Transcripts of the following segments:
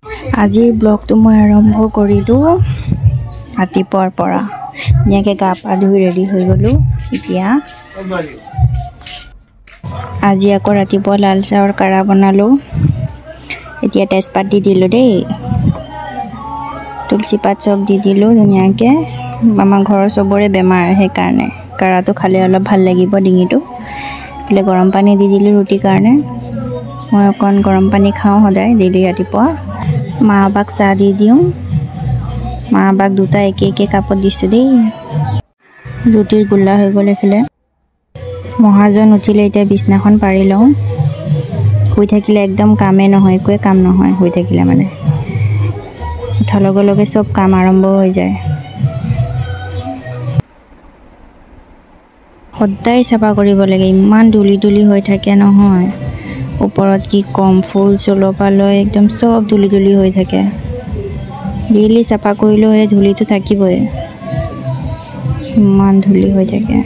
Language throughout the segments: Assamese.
আজিৰ ব্লগটো মই আৰম্ভ কৰিলোঁ ৰাতিপুৱাৰ পৰা। ধুনীয়াকৈ গা পা ধুই ৰেডি হৈ গ'লোঁ। এতিয়া আজি আকৌ ৰাতিপুৱা লাল চাহৰ কাঢ়া বনালোঁ। এতিয়া তেজপাত দি দিলোঁ দেই, তুলসী পাত চব দি দিলোঁ ধুনীয়াকৈ। আমাৰ ঘৰৰ চবৰে বেমাৰ, সেইকাৰণে কাঢ়াটো খালে অলপ ভাল লাগিব ডিঙিটো। এইফালে গৰম পানী দি দিলোঁ ৰুটিৰ কাৰণে। মই অকণ গৰম পানী খাওঁ সদায় ডেইলি ৰাতিপুৱা। মা বাক চাহ দি দিওঁ। মা বাক দুটা একে একে কাপত দিছোঁ দেই। ৰুটিৰ গোল্লা হৈ গ'ল এইফালে। মহাজন উঠিলে, এতিয়া বিছনাখন পাৰি লওঁ। শুই থাকিলে একদম কামেই নহয়, একোৱে কাম নহয় শুই থাকিলে মানে। উঠাৰ লগে লগে চব কাম আৰম্ভ হৈ যায়। সদায় চাফা কৰিব লাগে, ইমান ধূলি ধূলি হৈ থাকে নহয়। ওপৰত কি কম, ফুল চুলৰ পৰা লৈ একদম চব ধূলি ধূলি হৈ থাকে। ডেইলি চাফা কৰিলেও সেই ধূলিটো থাকিবই, ইমান ধূলি হৈ থাকে।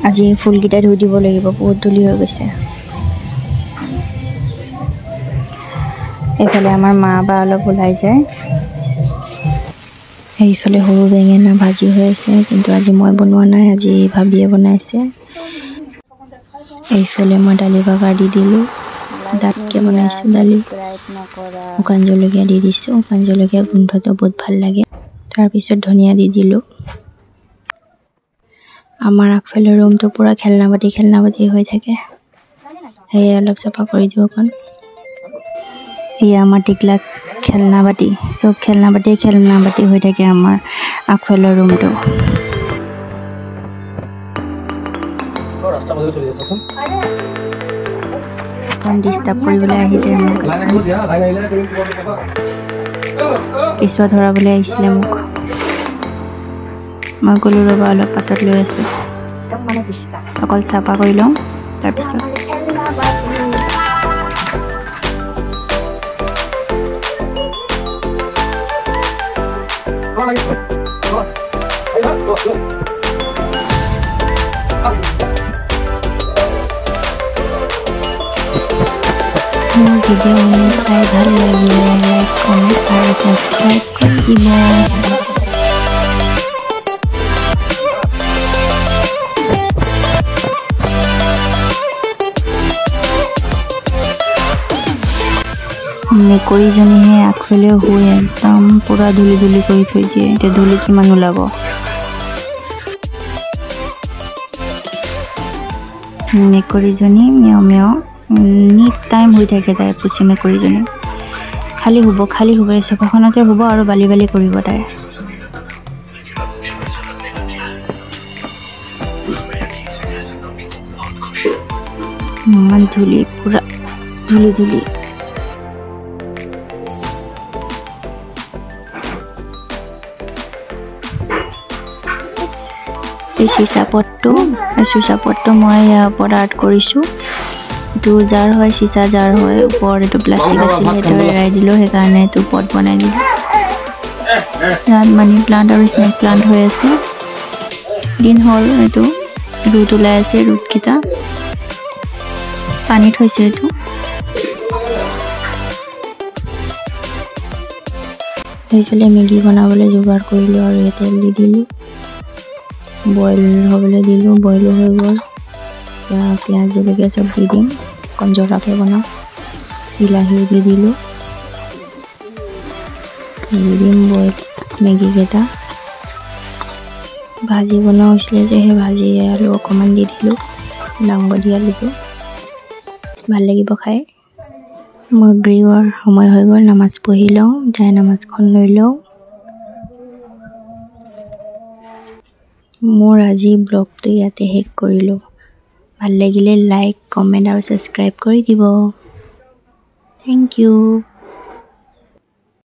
আজি ফুলকেইটা ধুই দিব লাগিব, বহুত ধূলি হৈ গৈছে। এইফালে আমাৰ মা বা অলপ ওলাই যায়। এইফালে সৰু বেঙেনা ভাজি হৈ আছে, কিন্তু আজি মই বনোৱা নাই, আজি ভাবিয়ে বনাইছে। এইফালে মই দালি বাগাৰ দি দিলোঁ, ডাঠকৈ বনাইছোঁ দালি। শুকান জলকীয়া দি দিছোঁ, শুকান জলকীয়া গোন্ধটো বহুত ভাল লাগে। তাৰপিছত ধনিয়া দি দিলোঁ। আমাৰ আগফালে ৰুমটো পূৰা খেলনা পাতি হৈ থাকে, সেয়ে অলপ চাফা কৰি দিওঁ অকণ। এয়া আমাৰ টিকলা খেলনা পাতি, চব খেলনা পাতি হৈ থাকে আমাৰ আগফালৰ ৰুমটো। অকণ ডিষ্টাৰ্ব কৰিবলৈ আহি যায় মোক। কেঁচুৱা ধৰাবলৈ আহিছিলে মোক। মই ক'লোঁ ৰ'বা অলপ পাছত লৈ আছোঁ, অকল চাফা কৰি লওঁ তাৰপিছত। মোৰ ভিডিঅ' চাই ভাল লাগিলে লাইক কমেণ্ট আৰু ছাবস্ক্ৰাইব কৰি দিব। মেকুৰীজনীহে আগফালে শুই একদম পূৰা ধূলি ধূলি কৰি থৈ দিয়ে। এতিয়া ধূলি কিমান ওলাব। মেকুৰীজনী মেও মেও নিট টাইম হৈ থাকে তাই, পুচি মেকুৰীজনী। খালী শুব এই চোফাখনতে শুব আৰু বালি কৰিব তাই। ইমান ধূলি, পূৰা ধূলি। এই চিচা পটটো মই ইয়াৰ ওপৰত আৰ্ট কৰিছোঁ। এইটো জাৰ হয়, চিচা জাৰ হয়। ওপৰত এইটো প্লাষ্টিক আছিলে, সেইটো এৰাই দিলোঁ, সেইকাৰণে এইটো পট বনাই দিলোঁ। ইয়াত মানি প্লাণ্ট আৰু স্নেক প্লাণ্ট হৈ আছে। দিন হ'ল, এইটো ৰুট ওলাই আছে, ৰুটকেইটা পানীত হৈছে। এইটো সেইফালে মেগী বনাবলৈ যোগাৰ কৰিলোঁ আৰু এই তেল দি দিলোঁ, বইল হ'বলৈ দিলোঁ, বইলো হৈ গ'ল। এতিয়া পিঁয়াজ জলকীয়া চব দি দিম, অকণ জ্বলাকৈ বনাওঁ। বিলাহীও দি দিলোঁ, দি দিম বইল মেগীকেইটা। ভাজি বনোৱা হৈছিলে যে, সেই ভাজি আলু অকণমান দি দিলোঁ, দাংবডি আলুটো ভাল লাগিব খাই। মগৰিবৰ সময় হৈ গ'ল, নামাজ পঢ়ি লওঁ, যাই নামাজখন লৈ লওঁ। মোৰ আজি ব্লগটো ইয়াতে শেষ কৰিলোঁ। ভাল লাগিলে লাইক কমেণ্ট আৰু ছাবস্ক্ৰাইব কৰি দিব। Thank U.